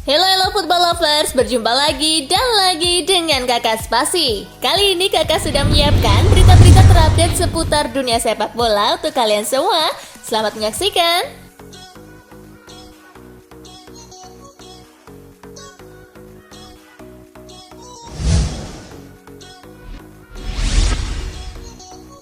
Hello football lovers, berjumpa lagi dan lagi dengan Kakak Spasi. Kali ini Kakak sudah menyiapkan berita-berita terupdate seputar dunia sepak bola untuk kalian semua. Selamat menyaksikan.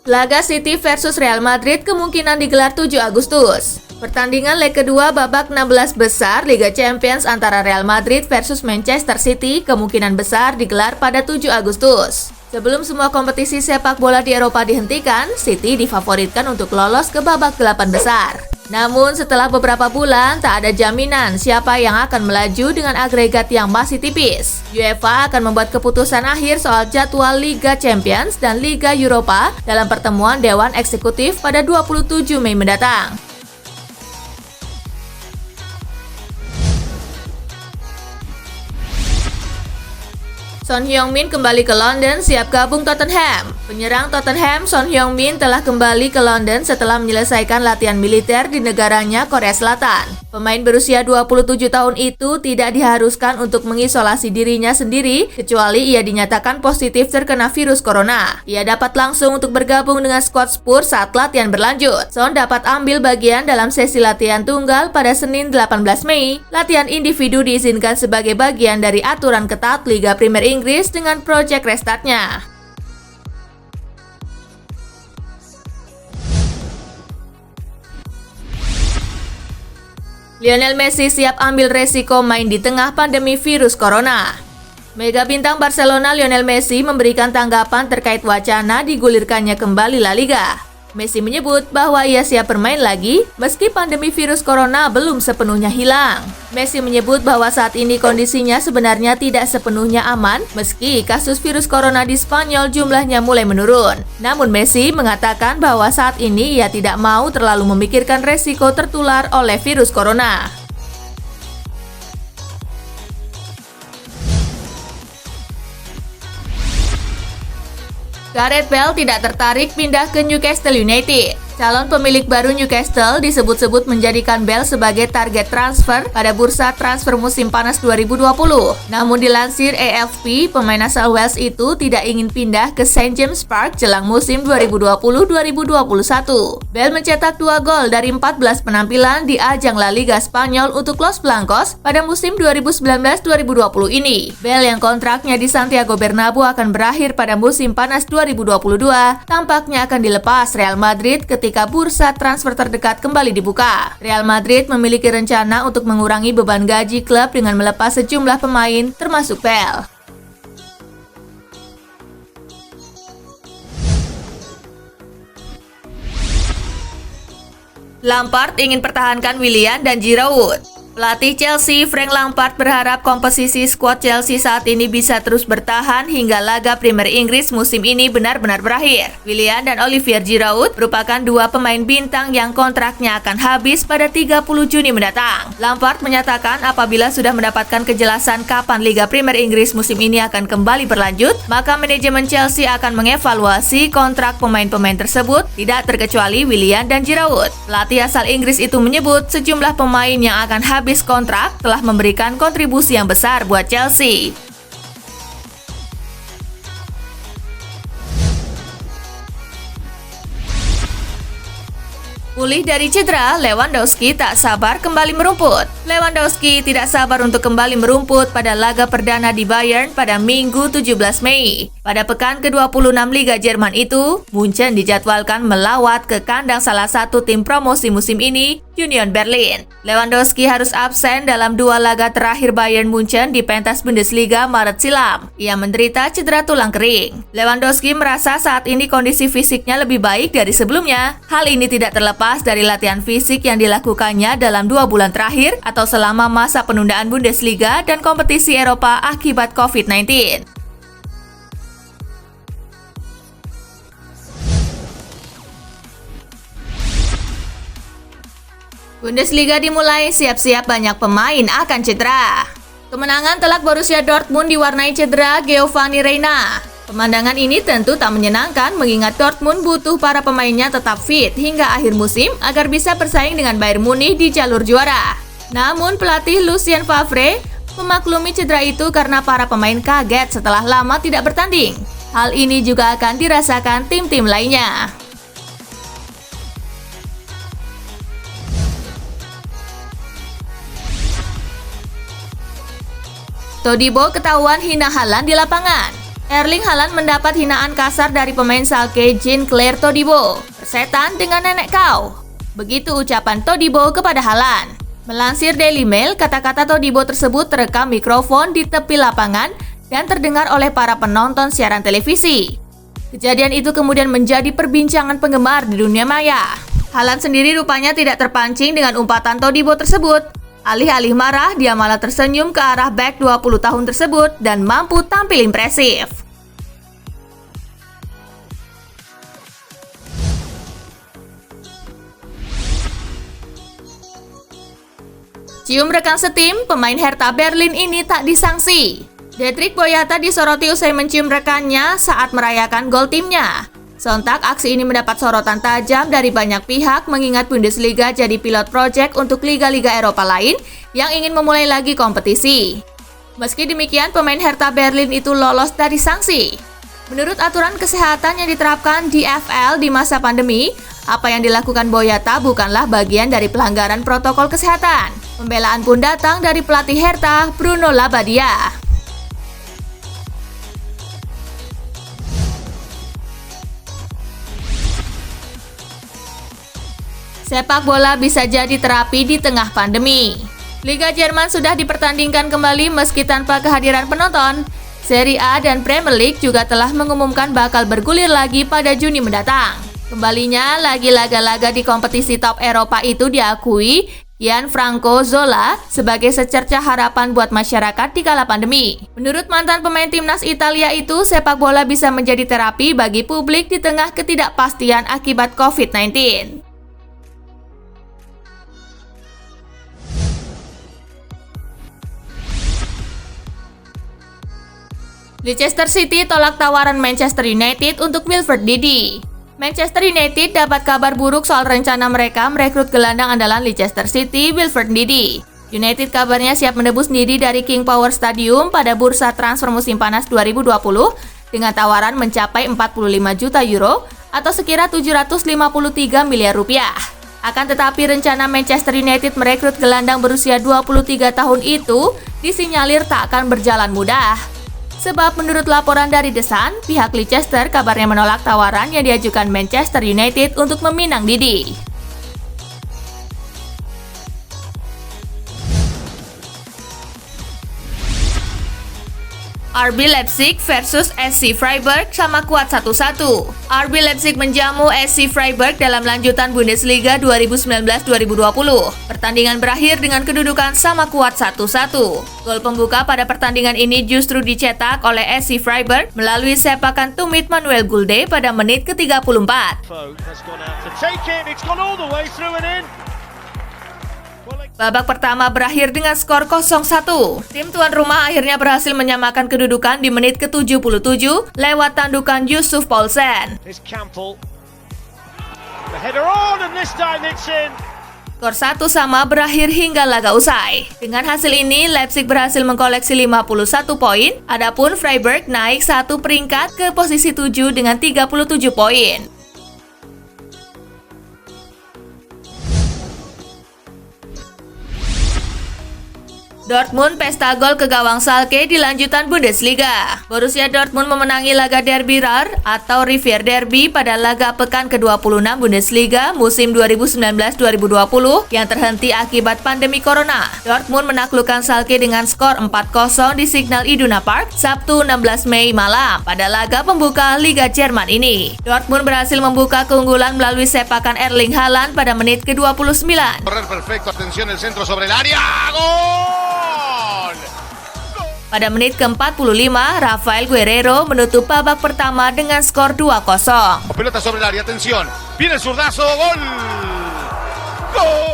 Laga City versus Real Madrid kemungkinan digelar 7 Agustus. Pertandingan leg kedua babak 16 besar Liga Champions antara Real Madrid versus Manchester City kemungkinan besar digelar pada 7 Agustus. Sebelum semua kompetisi sepak bola di Eropa dihentikan, City difavoritkan untuk lolos ke babak 8 besar. Namun setelah beberapa bulan, tak ada jaminan siapa yang akan melaju dengan agregat yang masih tipis. UEFA akan membuat keputusan akhir soal jadwal Liga Champions dan Liga Eropa dalam pertemuan Dewan Eksekutif pada 27 Mei mendatang. Son Heung-min kembali ke London siap gabung Tottenham. Penyerang Tottenham Son Heung-min telah kembali ke London setelah menyelesaikan latihan militer di negaranya Korea Selatan. Pemain berusia 27 tahun itu tidak diharuskan untuk mengisolasi dirinya sendiri kecuali ia dinyatakan positif terkena virus corona. Ia dapat langsung untuk bergabung dengan skuad Spurs saat latihan berlanjut. Son dapat ambil bagian dalam sesi latihan tunggal pada Senin 18 Mei. Latihan individu diizinkan sebagai bagian dari aturan ketat Liga Premier Inggris dengan proyek restartnya. Lionel Messi siap ambil resiko main di tengah pandemi virus corona. Mega bintang Barcelona Lionel Messi memberikan tanggapan terkait wacana digulirkannya kembali La Liga. Messi menyebut bahwa ia siap bermain lagi meski pandemi virus corona belum sepenuhnya hilang. Messi menyebut bahwa saat ini kondisinya sebenarnya tidak sepenuhnya aman meski kasus virus corona di Spanyol jumlahnya mulai menurun. Namun Messi mengatakan bahwa saat ini ia tidak mau terlalu memikirkan resiko tertular oleh virus corona. Gareth Bale tidak tertarik pindah ke Newcastle United. Calon pemilik baru Newcastle disebut-sebut menjadikan Bale sebagai target transfer pada bursa transfer musim panas 2020. Namun dilansir AFP, pemain asal Wales itu tidak ingin pindah ke St James Park jelang musim 2020-2021. Bale mencetak 2 gol dari 14 penampilan di ajang La Liga Spanyol untuk Los Blancos pada musim 2019-2020 ini. Bale yang kontraknya di Santiago Bernabeu akan berakhir pada musim panas 2022, tampaknya akan dilepas Real Madrid ketika bursa transfer terdekat kembali dibuka. Real Madrid memiliki rencana untuk mengurangi beban gaji klub dengan melepas sejumlah pemain termasuk Bale. Lampard ingin pertahankan Willian dan Giroud. Pelatih Chelsea Frank Lampard berharap komposisi skuad Chelsea saat ini bisa terus bertahan hingga laga Premier Inggris musim ini benar-benar berakhir. Willian dan Olivier Giroud merupakan dua pemain bintang yang kontraknya akan habis pada 30 Juni mendatang. Lampard menyatakan apabila sudah mendapatkan kejelasan kapan Liga Premier Inggris musim ini akan kembali berlanjut, maka manajemen Chelsea akan mengevaluasi kontrak pemain-pemain tersebut, tidak terkecuali Willian dan Giroud. Pelatih asal Inggris itu menyebut sejumlah pemain yang akan habis kontrak telah memberikan kontribusi yang besar buat Chelsea. Pulih dari cedera, Lewandowski tak sabar kembali merumput. Lewandowski tidak sabar untuk kembali merumput pada laga perdana di Bayern pada Minggu 17 Mei. Pada pekan ke-26 Liga Jerman itu, Munchen dijadwalkan melawat ke kandang salah satu tim promosi musim ini, Union Berlin. Lewandowski harus absen dalam 2 laga terakhir Bayern Munchen di pentas Bundesliga Maret silam. Ia menderita cedera tulang kering. Lewandowski merasa saat ini kondisi fisiknya lebih baik dari sebelumnya. Hal ini tidak terlepas dari latihan fisik yang dilakukannya dalam 2 bulan terakhir atau selama masa penundaan Bundesliga dan kompetisi Eropa akibat COVID-19. Bundesliga dimulai, siap-siap banyak pemain akan cedera. Kemenangan telak Borussia Dortmund diwarnai cedera Giovanni Reina. Pemandangan ini tentu tak menyenangkan mengingat Dortmund butuh para pemainnya tetap fit hingga akhir musim agar bisa bersaing dengan Bayern Munich di jalur juara. Namun pelatih Lucien Favre memaklumi cedera itu karena para pemain kaget setelah lama tidak bertanding. Hal ini juga akan dirasakan tim-tim lainnya. Todibo ketahuan hina Haaland di lapangan. Erling Haaland mendapat hinaan kasar dari pemain Schalke Jean-Claire Todibo. "Persetan dengan nenek kau." Begitu ucapan Todibo kepada Haaland. Melansir Daily Mail, kata-kata Todibo tersebut terekam mikrofon di tepi lapangan dan terdengar oleh para penonton siaran televisi. Kejadian itu kemudian menjadi perbincangan penggemar di dunia maya. Haaland sendiri rupanya tidak terpancing dengan umpatan Todibo tersebut. Alih-alih marah, dia malah tersenyum ke arah bek 20 tahun tersebut dan mampu tampil impresif. Cium rekan setim, pemain Hertha Berlin ini tak disangsi. Dedrick Boyata disoroti usai mencium rekannya saat merayakan gol timnya. Sontak aksi ini mendapat sorotan tajam dari banyak pihak mengingat Bundesliga jadi pilot project untuk liga-liga Eropa lain yang ingin memulai lagi kompetisi. Meski demikian, pemain Hertha Berlin itu lolos dari sanksi. Menurut aturan kesehatan yang diterapkan di FL di masa pandemi, apa yang dilakukan Boyata bukanlah bagian dari pelanggaran protokol kesehatan. Pembelaan pun datang dari pelatih Hertha, Bruno Labbadia. Sepak bola bisa jadi terapi di tengah pandemi. Liga Jerman sudah dipertandingkan kembali meski tanpa kehadiran penonton. Serie A dan Premier League juga telah mengumumkan bakal bergulir lagi pada Juni mendatang. Kembalinya lagi laga-laga di kompetisi top Eropa itu diakui Gianfranco Zola sebagai secerca harapan buat masyarakat di kala pandemi. Menurut mantan pemain timnas Italia itu, sepak bola bisa menjadi terapi bagi publik di tengah ketidakpastian akibat COVID-19. Leicester City tolak tawaran Manchester United untuk Wilfred Ndidi. Manchester United dapat kabar buruk soal rencana mereka merekrut gelandang andalan Leicester City, Wilfred Ndidi. United kabarnya siap menebus Ndidi dari King Power Stadium pada bursa transfer musim panas 2020 dengan tawaran mencapai 45 juta euro atau sekira 753 miliar rupiah. Akan tetapi rencana Manchester United merekrut gelandang berusia 23 tahun itu disinyalir tak akan berjalan mudah. Sebab menurut laporan dari The Sun, pihak Leicester kabarnya menolak tawaran yang diajukan Manchester United untuk meminang Ndidi. RB Leipzig versus SC Freiburg sama kuat 1-1. RB Leipzig menjamu SC Freiburg dalam lanjutan Bundesliga 2019-2020. Pertandingan berakhir dengan kedudukan sama kuat 1-1. Gol pembuka pada pertandingan ini justru dicetak oleh SC Freiburg melalui sepakan tumit Manuel Gulde pada menit ke-34. Babak pertama berakhir dengan skor 0-1. Tim tuan rumah akhirnya berhasil menyamakan kedudukan di menit ke-77 lewat tandukan Yusuf Poulsen. Skor 1-1 berakhir hingga laga usai. Dengan hasil ini, Leipzig berhasil mengkoleksi 51 poin, adapun Freiburg naik 1 peringkat ke posisi 7 dengan 37 poin. Dortmund pesta gol ke gawang Schalke di lanjutan Bundesliga. Borussia Dortmund memenangi laga Derby Ruhr atau Rivier Derby pada laga pekan ke-26 Bundesliga musim 2019-2020 yang terhenti akibat pandemi corona. Dortmund menaklukkan Schalke dengan skor 4-0 di Signal Iduna Park Sabtu 16 Mei malam pada laga pembuka Liga Jerman ini. Dortmund berhasil membuka keunggulan melalui sepakan Erling Haaland pada menit ke-29. Pada menit ke-45, Rafael Guerreiro menutup babak pertama dengan skor 2-0. Pelota sobre el área, atención. Viene el zurdazo, gol. Gol.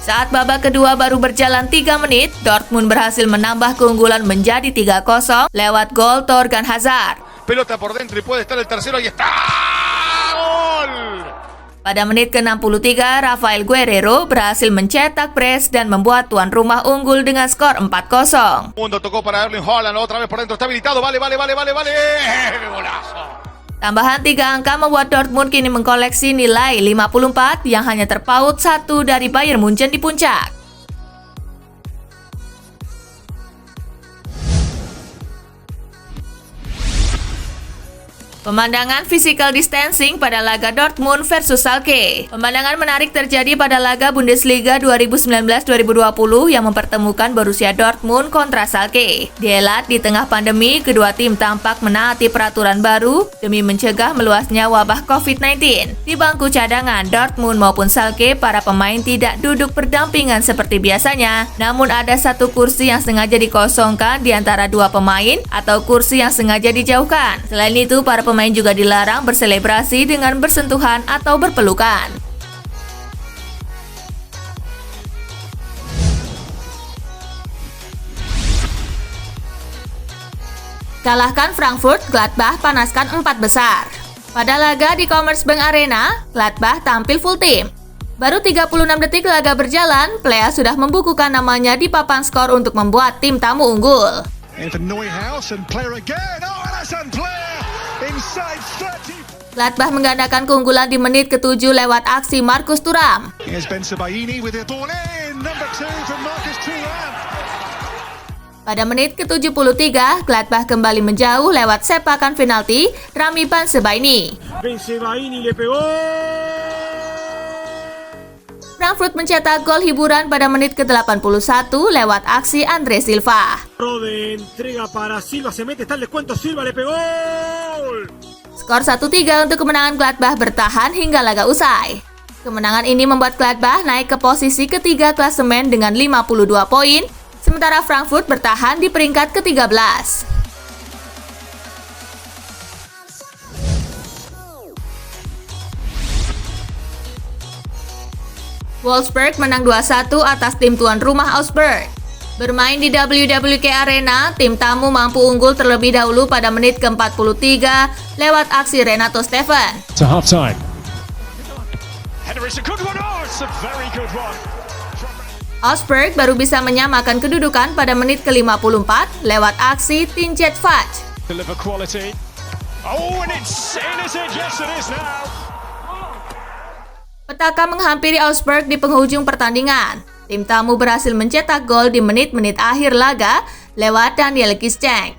Saat babak kedua baru berjalan 3 menit, Dortmund berhasil menambah keunggulan menjadi 3-0 lewat gol Thorgan Hazard. Pelota por dentro y puede estar el tercero, ahí está. Gol. Pada menit ke-63, Rafael Guerrero berhasil mencetak brace dan membuat tuan rumah unggul dengan skor 4-0. Mundo tocó para Erling Haaland, otra vez por dentro, está habilitado, vale. Golazo. Tambahan 3 angka membuat Dortmund kini mengkoleksi nilai 54 yang hanya terpaut 1 dari Bayern Munchen di puncak. Pemandangan physical distancing pada laga Dortmund versus Schalke. Pemandangan menarik terjadi pada laga Bundesliga 2019-2020 yang mempertemukan Borussia Dortmund kontra Schalke. Dihelat di tengah pandemi, kedua tim tampak menaati peraturan baru demi mencegah meluasnya wabah COVID-19. Di bangku cadangan Dortmund maupun Schalke, para pemain tidak duduk berdampingan seperti biasanya. Namun ada satu kursi yang sengaja dikosongkan di antara dua pemain atau kursi yang sengaja dijauhkan. Selain itu, para pemain juga dilarang berselebrasi dengan bersentuhan atau berpelukan. Kalahkan Frankfurt, Gladbach panaskan 4 besar. Pada laga di Commerzbank Arena, Gladbach tampil full tim. Baru 36 detik laga berjalan, Plea sudah membukukan namanya di papan skor untuk membuat tim tamu unggul. Gladbach menggandakan keunggulan di menit ke-7 lewat aksi Marcus Thuram. Pada menit ke-73, Gladbach kembali menjauh lewat sepakan penalti Rami Bensebaini. Frankfurt mencetak gol hiburan pada menit ke-81 lewat aksi Andre Silva. Skor 1-3 untuk kemenangan Gladbach bertahan hingga laga usai. Kemenangan ini membuat Gladbach naik ke posisi ketiga klasemen dengan 52 poin, sementara Frankfurt bertahan di peringkat ke-13. Wolfsburg menang 2-1 atas tim tuan rumah Augsburg. Bermain di WWK Arena, tim tamu mampu unggul terlebih dahulu pada menit ke-43 lewat aksi Renato Steffen. Augsburg baru bisa menyamakan kedudukan pada menit ke-54 lewat aksi Tinjet Faj. Petaka menghampiri Augsburg di penghujung pertandingan. Tim tamu berhasil mencetak gol di menit-menit akhir laga lewat Daniel Kischeng.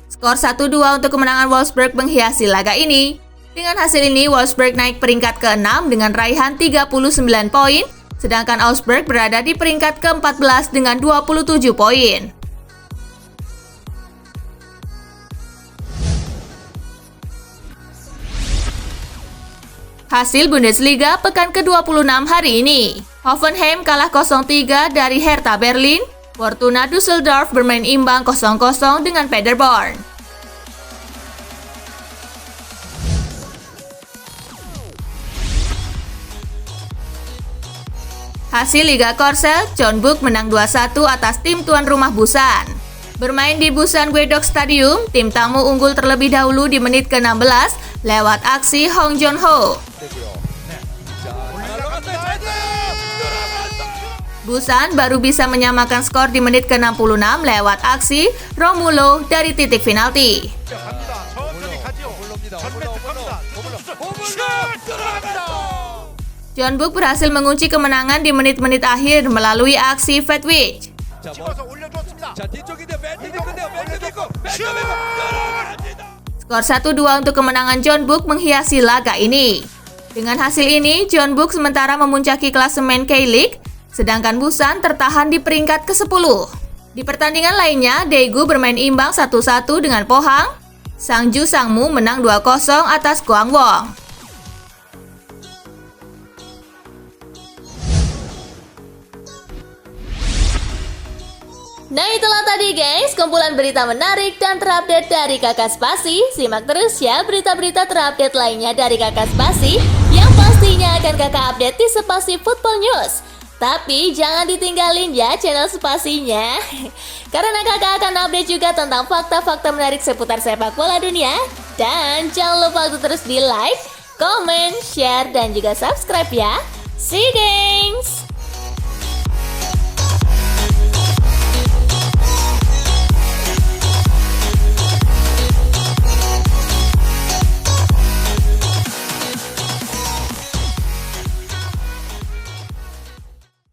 Skor 1-2 untuk kemenangan Wolfsburg menghiasi laga ini. Dengan hasil ini, Wolfsburg naik peringkat ke-6 dengan raihan 39 poin, sedangkan Augsburg berada di peringkat ke-14 dengan 27 poin. Hasil Bundesliga pekan ke-26 hari ini. Hoffenheim kalah 0-3 dari Hertha Berlin. Fortuna Düsseldorf bermain imbang 0-0 dengan Paderborn. Hasil Liga Korsel, Jeonbuk menang 2-1 atas tim tuan rumah Busan. Bermain di Busan Guedok Stadium, tim tamu unggul terlebih dahulu di menit ke-16 lewat aksi Hong Joon-ho. Busan baru bisa menyamakan skor di menit ke-66 lewat aksi Romulo dari titik penalti. Jeonbuk berhasil mengunci kemenangan di menit-menit akhir melalui aksi Fetwich. Skor 1-2 untuk kemenangan Jeonbuk menghiasi laga ini. Dengan hasil ini, Jeonbuk sementara memuncaki klasemen K-League, sedangkan Busan tertahan di peringkat ke-10. Di pertandingan lainnya, Daegu bermain imbang 1-1 dengan Pohang. Sangju Sangmu menang 2-0 atas Gangwon. Nah itulah tadi guys, kumpulan berita menarik dan terupdate dari Kakak Spasi. Simak terus ya berita-berita terupdate lainnya dari Kakak Spasi yang pastinya akan Kakak update di Spasi Football News. Tapi jangan ditinggalin ya channel Spasinya. Karena kakak akan update juga tentang fakta-fakta menarik seputar sepak bola dunia. Dan jangan lupa untuk terus di like, comment, share, dan juga subscribe ya. See you guys!